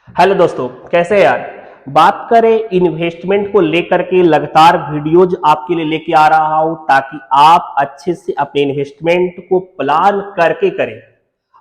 Hello दोस्तों, कैसे हैं यार। बात करें इन्वेस्टमेंट को लेकर के लगातार वीडियोज आपके लिए लेके आ रहा हूं ताकि आप अच्छे से अपने इन्वेस्टमेंट को प्लान करके करें।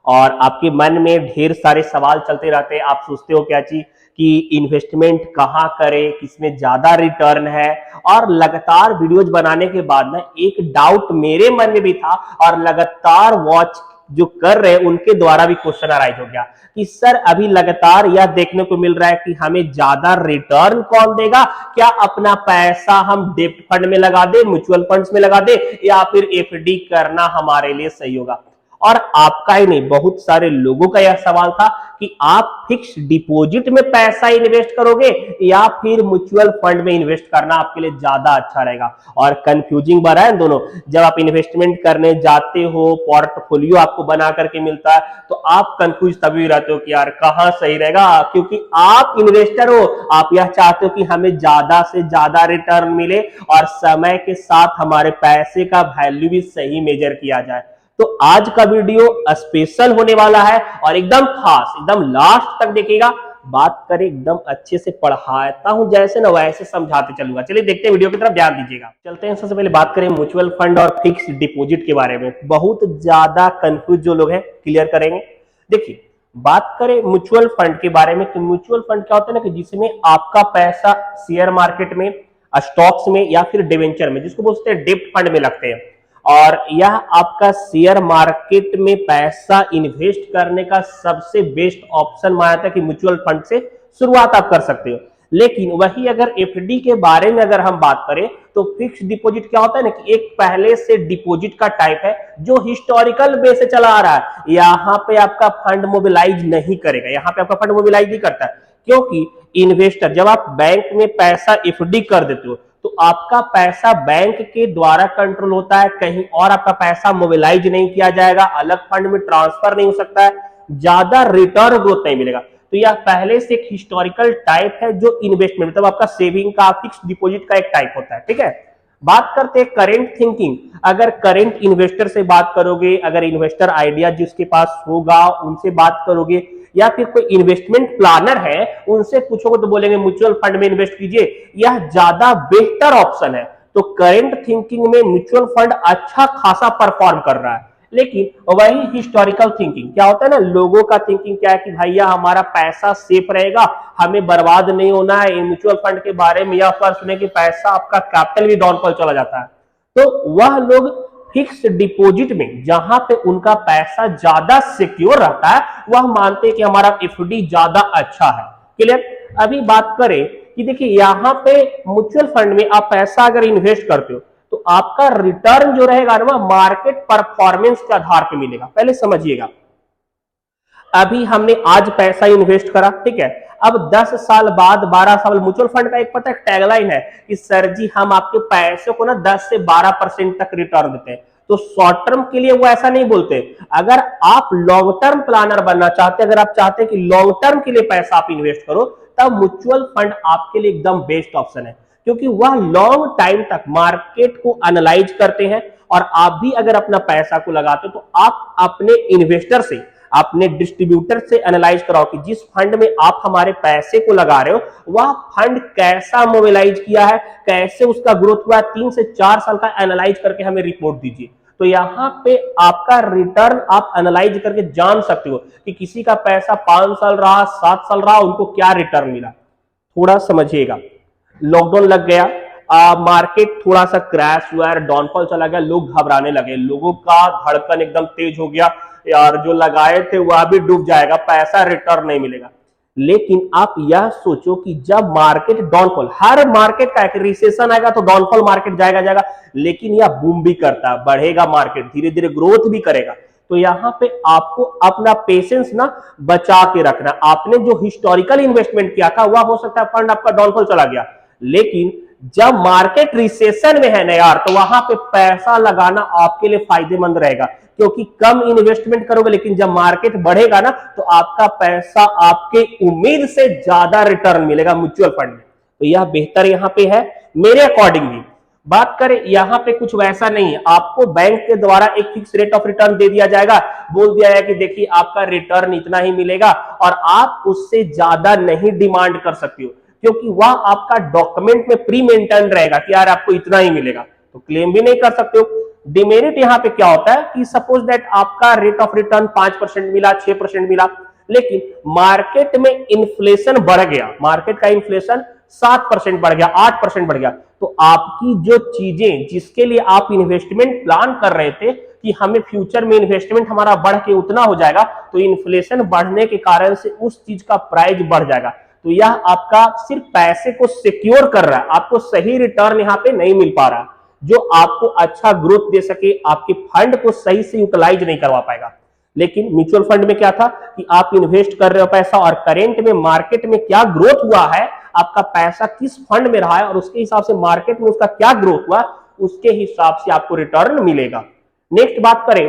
और आपके मन में ढेर सारे सवाल चलते रहते हैं। आप सोचते हो क्या चीज कि इन्वेस्टमेंट कहाँ करें, किसमें ज्यादा रिटर्न है। और लगातार वीडियोज बनाने के बाद ना एक डाउट मेरे मन में भी था और लगातार वॉच जो कर रहे हैं उनके द्वारा भी क्वेश्चन अराइज हो गया कि सर अभी लगातार यह देखने को मिल रहा है कि हमें ज्यादा रिटर्न कौन देगा। क्या अपना पैसा हम डेब्ट फंड में लगा दे, म्यूचुअल फंड्स में लगा दे, या फिर एफडी करना हमारे लिए सही होगा। और आपका ही नहीं, बहुत सारे लोगों का यह सवाल था कि आप फिक्स डिपॉजिट में पैसा इन्वेस्ट करोगे या फिर म्यूचुअल फंड में इन्वेस्ट करना आपके लिए ज्यादा अच्छा रहेगा। और कंफ्यूजिंग बना है दोनों। जब आप इन्वेस्टमेंट करने जाते हो, पोर्टफोलियो आपको बना करके मिलता है, तो आप कंफ्यूज तभी रहते हो कि यार कहां सही रहेगा, क्योंकि आप इन्वेस्टर हो। आप यह चाहते हो कि हमें ज्यादा से ज्यादा रिटर्न मिले और समय के साथ हमारे पैसे का वैल्यू भी सही मेजर किया जाए। तो आज का वीडियो स्पेशल होने वाला है और एकदम खास, एकदम लास्ट तक देखिएगा। बात करें एकदम अच्छे से पढ़ाता हूं जैसे ना वैसे समझाते चलूंगा। चलिए देखते हैं, वीडियो की तरफ ध्यान दीजिएगा। चलते हैं, सबसे पहले बात करें म्यूचुअल फंड और फिक्स डिपॉजिट के बारे में। बहुत ज्यादा कंफ्यूज जो लोग हैं क्लियर करेंगे। देखिए, बात करें म्यूचुअल फंड के बारे में तो म्यूचुअल फंड क्या होता है ना कि जिसमें आपका पैसा शेयर मार्केट में, स्टॉक्स में या फिर डिवेंचर में, जिसको बोलते हैं डेब्ट फंड में लगते हैं। और यह आपका शेयर मार्केट में पैसा इन्वेस्ट करने का सबसे बेस्ट ऑप्शन माना था कि म्यूचुअल फंड से शुरुआत आप कर सकते हो। लेकिन वही अगर एफडी के बारे में अगर हम बात करें तो फिक्स डिपॉजिट क्या होता है ना कि एक पहले से डिपॉजिट का टाइप है जो हिस्टोरिकल बेस से चला आ रहा है। यहाँ पे आपका फंड मोबिलाइज नहीं करेगा, यहाँ पे आपका फंड मोबिलाइज नहीं करता है। क्योंकि इन्वेस्टर, जब आप बैंक में पैसा एफडी कर देते हो तो आपका पैसा बैंक के द्वारा कंट्रोल होता है, कहीं और आपका पैसा मोबिलाइज नहीं किया जाएगा, अलग फंड में ट्रांसफर नहीं हो सकता है, ज्यादा रिटर्न ग्रोथ नहीं मिलेगा। तो यह पहले से एक हिस्टोरिकल टाइप है जो इन्वेस्टमेंट, मतलब आपका सेविंग का, फिक्स डिपॉजिट का एक टाइप होता है। ठीक है, बात करते हैं करेंट थिंकिंग। अगर करेंट इन्वेस्टर से बात करोगे, अगर इन्वेस्टर आइडिया जिसके पास होगा उनसे बात करोगे, या फिर कोई इन्वेस्टमेंट प्लानर है उनसे पूछोगे तो बोलेंगे म्यूचुअल फंड में इन्वेस्ट कीजिए, यह ज्यादा बेहतर ऑप्शन है। तो करेंट थिंकिंग में म्यूचुअल फंड अच्छा खासा परफॉर्म कर रहा है। लेकिन वही हिस्टोरिकल थिंकिंग क्या होता है ना, लोगों का थिंकिंग क्या है कि भैया हमारा पैसा सेफ रहेगा, हमें बर्बाद नहीं होना है। म्यूचुअल फंड के बारे में यह फर्क सुने कि पैसा आपका कैपिटल भी डाउनफॉल चला जाता है। तो वह लोग फिक्स डिपॉजिट में, जहां पे उनका पैसा ज्यादा सिक्योर रहता है, वह मानते हैं कि हमारा एफडी ज्यादा अच्छा है। क्लियर। अभी बात करें कि देखिए यहां पे म्यूचुअल फंड में आप पैसा अगर इन्वेस्ट करते हो तो आपका रिटर्न जो रहेगा ना वह मार्केट परफॉर्मेंस के आधार पर मिलेगा। पहले समझिएगा, अभी हमने आज पैसा इन्वेस्ट करा, ठीक है, अब 10 साल बाद, 12 साल, म्यूचुअल फंड का एक पता है टैगलाइन है कि सर जी हम आपके पैसे को ना 10 से 12% तक रिटर्न देते हैं। तो शॉर्ट टर्म के लिए वो ऐसा नहीं बोलते। अगर आप लॉन्ग टर्म प्लानर बनना चाहते हैं, अगर आप चाहते हैं कि लॉन्ग टर्म के लिए पैसा आप इन्वेस्ट करो, तब म्यूचुअल फंड आपके लिए एकदम बेस्ट ऑप्शन है। क्योंकि वह लॉन्ग टाइम तक मार्केट को एनालाइज करते हैं। और आप भी अगर अपना पैसा को लगाते हो तो आप अपने इन्वेस्टर से, अपने डिस्ट्रीब्यूटर से एनालाइज कराओ कि जिस फंड में आप हमारे पैसे को लगा रहे हो वह फंड कैसा मोबिलाइज किया है, कैसे उसका ग्रोथ हुआ है, 3 से 4 साल का एनालाइज करके हमें रिपोर्ट दीजिए। तो यहां पे आपका रिटर्न आप एनालाइज करके जान सकते हो कि किसी का पैसा 5 साल रहा, 7 साल रहा, उनको क्या रिटर्न मिला। थोड़ा समझिएगा, लॉकडाउन लग गया, मार्केट थोड़ा सा क्रैश हुआ, डाउनफॉल चला गया, लोग घबराने लगे, लोगों का धड़कन एकदम तेज हो गया, यार जो लगाए थे वह भी डूब जाएगा, पैसा रिटर्न नहीं मिलेगा। लेकिन आप यह सोचो कि जब मार्केट डाउनफॉल, हर मार्केट का एक रिसेशन आएगा तो डाउनफॉल मार्केट जाएगा जाएगा, लेकिन यह बूम भी करता है, बढ़ेगा मार्केट, धीरे धीरे ग्रोथ भी करेगा। तो यहां पे आपको अपना पेशेंस ना बचा के रखना। आपने जो हिस्टोरिकल इन्वेस्टमेंट किया था वह हो सकता है फंड आपका डाउनफॉल चला गया, लेकिन जब मार्केट रिसेशन में है ना यार, तो वहां पे पैसा लगाना आपके लिए फायदेमंद रहेगा। क्योंकि कम इन्वेस्टमेंट करोगे, लेकिन जब मार्केट बढ़ेगा ना तो आपका पैसा आपके उम्मीद से ज्यादा रिटर्न मिलेगा म्यूचुअल फंड में। तो यह बेहतर यहां पे है मेरे अकॉर्डिंग भी। बात करें यहाँ पे कुछ वैसा नहीं है, आपको बैंक के द्वारा एक फिक्स रेट ऑफ रिटर्न दे दिया जाएगा, बोल दिया जाएगा कि देखिए आपका रिटर्न इतना ही मिलेगा और आप उससे ज्यादा नहीं डिमांड कर सकते हो, क्योंकि वह आपका डॉक्यूमेंट में प्री मेंटेन रहेगा कि यार आपको इतना ही मिलेगा, तो क्लेम भी नहीं कर सकते हो। डिमेरिट यहाँ पे क्या होता है कि सपोज दैट आपका रेट ऑफ रिटर्न 5% मिला, 6% मिला, लेकिन मार्केट में इन्फ्लेशन बढ़ गया, मार्केट का इन्फ्लेशन 7% बढ़ गया, 8% बढ़ गया, तो आपकी जो चीजें जिसके लिए आप इन्वेस्टमेंट प्लान कर रहे थे कि हमें फ्यूचर में इन्वेस्टमेंट हमारा बढ़ के उतना हो जाएगा, तो इन्फ्लेशन बढ़ने के कारण से उस चीज का प्राइस बढ़ जाएगा, तो यह आपका सिर्फ पैसे को सिक्योर कर रहा है, आपको सही रिटर्न यहाँ पे नहीं मिल पा रहा, जो आपको अच्छा ग्रोथ दे सके, आपके फंड को सही से यूटिलाइज नहीं करवा पाएगा। लेकिन म्यूचुअल फंड में क्या था कि आप इन्वेस्ट कर रहे हो पैसा और करेंट में मार्केट में क्या ग्रोथ हुआ है, आपका पैसा किस फंड में रहा है और उसके हिसाब से मार्केट में उसका क्या ग्रोथ हुआ, उसके हिसाब से आपको रिटर्न मिलेगा। नेक्स्ट बात करें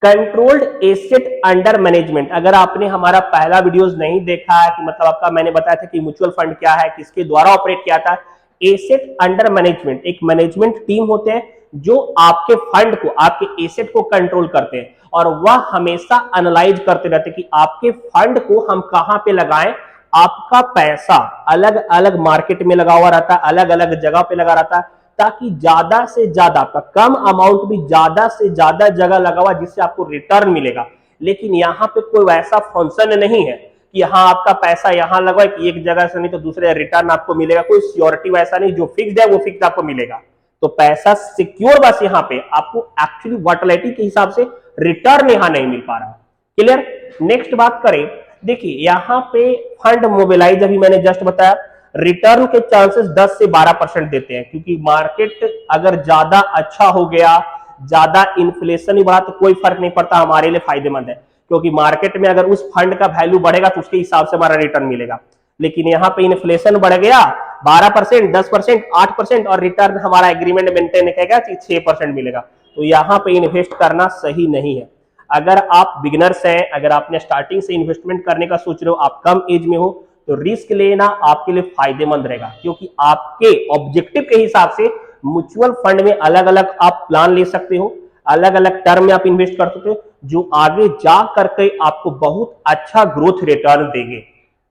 कंट्रोल्ड एसेट अंडर मैनेजमेंट। अगर आपने हमारा पहला वीडियोस नहीं देखा है कि मतलब आपका मैंने बताया था कि म्यूचुअल फंड क्या है, किसके द्वारा ऑपरेट किया था, एसेट अंडर मैनेजमेंट एक मैनेजमेंट टीम होते हैं जो आपके फंड को, आपके एसेट को कंट्रोल करते हैं और वह हमेशा एनालाइज करते रहते हैं कि आपके फंड को हम कहां पे लगाएं। आपका पैसा अलग अलग मार्केट में लगा हुआ रहता है, अलग अलग जगह पे लगा रहता है, ताकि ज्यादा से ज्यादा आपका कम अमाउंट भी ज्यादा से ज्यादा जगह लगा हुआ जिससे आपको रिटर्न मिलेगा। लेकिन यहाँ पे कोई वैसा फंक्शन नहीं है कि हाँ आपका पैसा यहाँ लगा कि एक जगह से नहीं तो दूसरे रिटर्न आपको मिलेगा, कोई सिक्योरिटी वैसा नहीं, जो फिक्स्ड है वो फिक्स आपको मिलेगा, तो पैसा सिक्योर, बस यहाँ पे आपको एक्चुअली वॉलेटिलिटी के हिसाब से रिटर्न यहाँ नहीं मिल पा रहा। क्लियर। नेक्स्ट बात करें, देखिए यहाँ पे फंड मोबिलाइज अभी मैंने जस्ट बताया, रिटर्न के चांसेस 10 से 12% देते हैं, क्योंकि मार्केट अगर ज्यादा अच्छा हो गया, ज्यादा इन्फ्लेशन ही बढ़ा तो कोई फर्क नहीं पड़ता, हमारे लिए फायदेमंद है, क्योंकि मार्केट में अगर उस फंड का वैल्यू बढ़ेगा तो उसके हिसाब से हमारा रिटर्न मिलेगा। लेकिन यहाँ पे इन्फ्लेशन बढ़ गया 12%, 10%, 8% और रिटर्न हमारा एग्रीमेंट मेंटेन करेगा 6% मिलेगा, तो यहाँ पे इन्वेस्ट करना सही नहीं है। अगर आप बिगिनर्स हैं, अगर आपने स्टार्टिंग से इन्वेस्टमेंट करने का सोच रहे हो, आप कम एज में हो, तो रिस्क लेना आपके लिए फायदेमंद रहेगा, क्योंकि आपके ऑब्जेक्टिव के हिसाब से म्यूचुअल फंड में अलग अलग आप प्लान ले सकते हो, अलग अलग टर्म में आप इन्वेस्ट कर सकते हो, जो आगे जा करके आपको बहुत अच्छा ग्रोथ रिटर्न देंगे।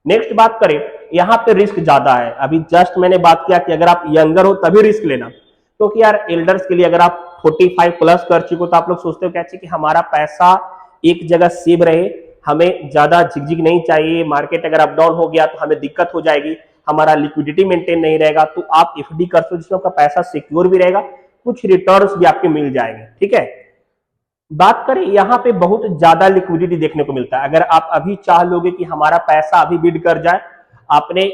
नेक्स्ट बात करें, यहाँ पे रिस्क ज्यादा है। अभी जस्ट मैंने बात किया कि अगर आप यंगर हो तभी रिस्क लेना, क्योंकि यार एल्डर्स के लिए अगर आप 45 प्लस कर चुके हो तो आप लोग सोचते हो कैसे कि हमारा पैसा एक जगह सेव रहे, हमें ज्यादा झिकझिक नहीं चाहिए, मार्केट अगर अप डाउन हो गया तो हमें दिक्कत हो जाएगी, हमारा लिक्विडिटी मेंटेन नहीं रहेगा, तो आप एफडी कर सकते हो जिसमें आपका पैसा सिक्योर भी रहेगा, कुछ रिटर्न्स भी आपके मिल जाएंगे। ठीक है। बात करें यहाँ पे बहुत ज्यादा लिक्विडिटी देखने को मिलता है। अगर आप अभी चाह लोगे कि हमारा पैसा अभी बिड कर जाए, आपने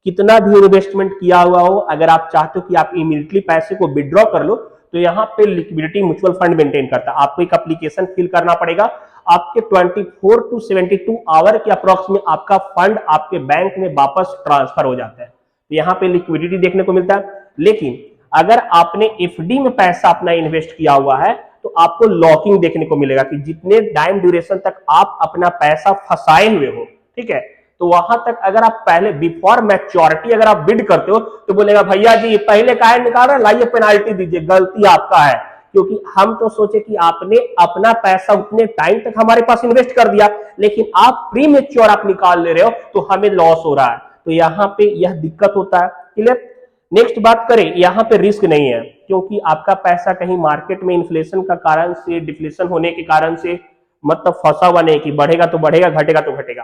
कितना भी इन्वेस्टमेंट किया हुआ हो, अगर आप चाहते हो कि आप इमीडिएटली पैसे को विड्रॉ कर लो, तो यहाँ पे लिक्विडिटी म्यूचुअल फंड मेंटेन करता है। आपको एक एप्लीकेशन फिल करना पड़ेगा, आपके 24 टू 72 आवर के अप्रोक्स में आपका फंड आपके बैंक में वापस ट्रांसफर हो जाता है, तो यहाँ पे लिक्विडिटी देखने को मिलता है। लेकिन अगर आपने एफडी में पैसा अपना इन्वेस्ट किया हुआ है तो आपको लॉकिंग देखने को मिलेगा कि जितने टाइम ड्यूरेशन तक आप अपना पैसा फंसाए हुए हो, ठीक है, तो वहां तक अगर आप पहले बिफोर मैच्योरिटी अगर आप बिड करते हो तो बोलेगा भैया जी पहले काहे निकाल रहे, लाइए पेनाल्टी दीजिए, गलती आपका है, क्योंकि हम तो सोचे कि आपने अपना पैसा उतने टाइम तक हमारे पास इन्वेस्ट कर दिया, लेकिन आप प्री मैच्योर आप निकाल ले रहे हो तो हमें लॉस हो रहा है, तो यहाँ पे यह दिक्कत होता है। क्लियर। नेक्स्ट बात करें, यहाँ पे रिस्क नहीं है, क्योंकि आपका पैसा कहीं मार्केट में इन्फ्लेशन का कारण से, डिफ्लेशन होने के कारण से मतलब फंसा हुआ नहीं कि बढ़ेगा तो बढ़ेगा, घटेगा तो घटेगा,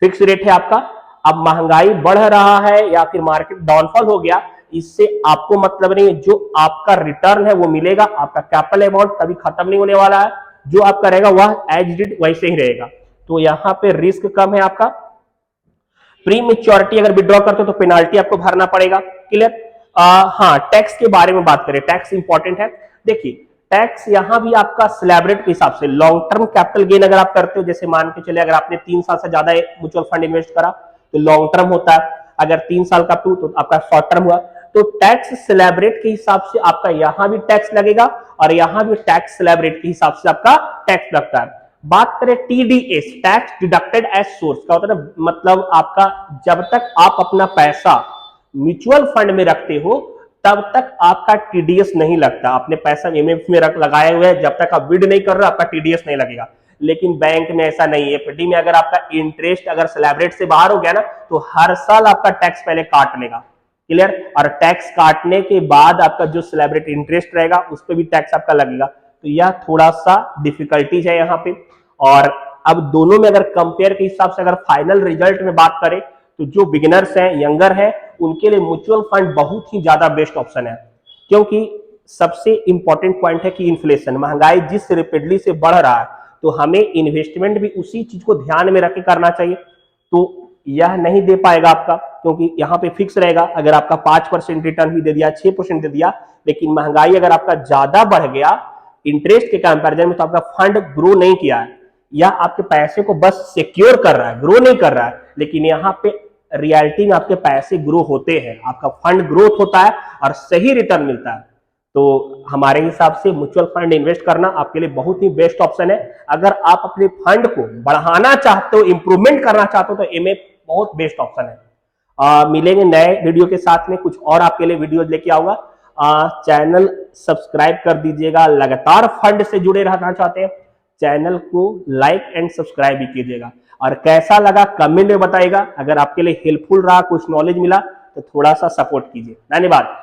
फिक्स रेट है आपका। अब महंगाई बढ़ रहा है या फिर मार्केट डाउनफॉल हो गया, इससे आपको मतलब नहीं, जो आपका रिटर्न है वो मिलेगा, आपका कैपिटल अमाउंट कभी खत्म नहीं होने वाला है, जो आपका रहेगा वह एज इट वैसे ही रहेगा, तो यहाँ पे रिस्क कम है आपका। प्री मेच्योरिटी अगर विड्रॉ करते हो तो पेनाल्टी आपको भरना पड़ेगा। क्लियर। हाँ, टैक्स के बारे में बात करें, टैक्स इंपॉर्टेंट है। देखिए टैक्स यहाँ भी आपका स्लैब रेट के हिसाब से, लॉन्ग टर्म कैपिटल गेन अगर आप करते हो, जैसे मान के चले अगर आपने 3 साल से ज्यादा म्यूचुअल फंड इन्वेस्ट करा तो लॉन्ग टर्म होता है, अगर 3 साल का तो आपका शॉर्ट टर्म हुआ, तो टैक्स स्लैब रेट के हिसाब से आपका यहाँ भी टैक्स लगेगा और यहाँ भी टैक्स स्लैब रेट के हिसाब से आपका टैक्स लगता है। बात करें TDS, tax deducted as source, क्या होता है ना, मतलब आपका जब तक आप अपना पैसा म्यूचुअल फंड में रखते हो तब तक आपका टीडीएस नहीं लगता। आपने पैसा एमएफ में रख लगाए हुए है, जब तक आप विड नहीं कर रहे आपका टीडीएस नहीं लगेगा। लेकिन बैंक में ऐसा नहीं है। एफडी में अगर आपका इंटरेस्ट अगर स्लैब रेट से बाहर हो गया ना, तो हर साल आपका टैक्स पहले काट लेगा। क्लियर? और टैक्स काटने के बाद आपका जो स्लैब रेट इंटरेस्ट रहेगा उस पर भी टैक्स आपका लगेगा। तो यह थोड़ा सा डिफिकल्टीज है यहाँ पे। और अब दोनों में अगर कंपेयर के हिसाब से अगर फाइनल रिजल्ट में बात करें तो जो बिगिनर्स हैं, यंगर हैं, उनके लिए म्यूचुअल फंड बहुत ही ज्यादा बेस्ट ऑप्शन है। क्योंकि सबसे इंपॉर्टेंट पॉइंट है कि इन्फ्लेशन, महंगाई जिस रेपिडली से बढ़ रहा है, तो हमें इन्वेस्टमेंट भी उसी चीज को ध्यान में रख के करना चाहिए। तो यह नहीं दे पाएगा आपका, क्योंकि यहाँ पे फिक्स रहेगा। अगर आपका 5% रिटर्न भी दे दिया, 6% दे दिया, लेकिन महंगाई अगर आपका ज्यादा बढ़ गया इंटरेस्ट के कंपैरिजन में, तो आपका फंड ग्रो नहीं किया है, या आपके पैसे को बस सिक्योर कर रहा है, ग्रो नहीं कर रहा है। लेकिन यहाँ पे रियलिटी में आपके पैसे ग्रो होते हैं, आपका फंड ग्रोथ होता है और सही रिटर्न मिलता है। तो हमारे हिसाब से म्यूचुअल फंड इन्वेस्ट करना आपके लिए बहुत ही बेस्ट ऑप्शन है। अगर आप अपने फंड को बढ़ाना चाहते हो, इंप्रूवमेंट करना चाहते हो, तो एमएफ बहुत बेस्ट ऑप्शन है। मिलेंगे नए वीडियो के साथ में, कुछ और आपके लिए वीडियो लेके आऊंगा। चैनल सब्सक्राइब कर दीजिएगा। लगातार फंड से जुड़े रहना चाहते हैं, चैनल को लाइक एंड सब्सक्राइब भी कीजिएगा। और कैसा लगा कमेंट में बताइएगा। अगर आपके लिए हेल्पफुल रहा, कुछ नॉलेज मिला, तो थोड़ा सा सपोर्ट कीजिए। धन्यवाद।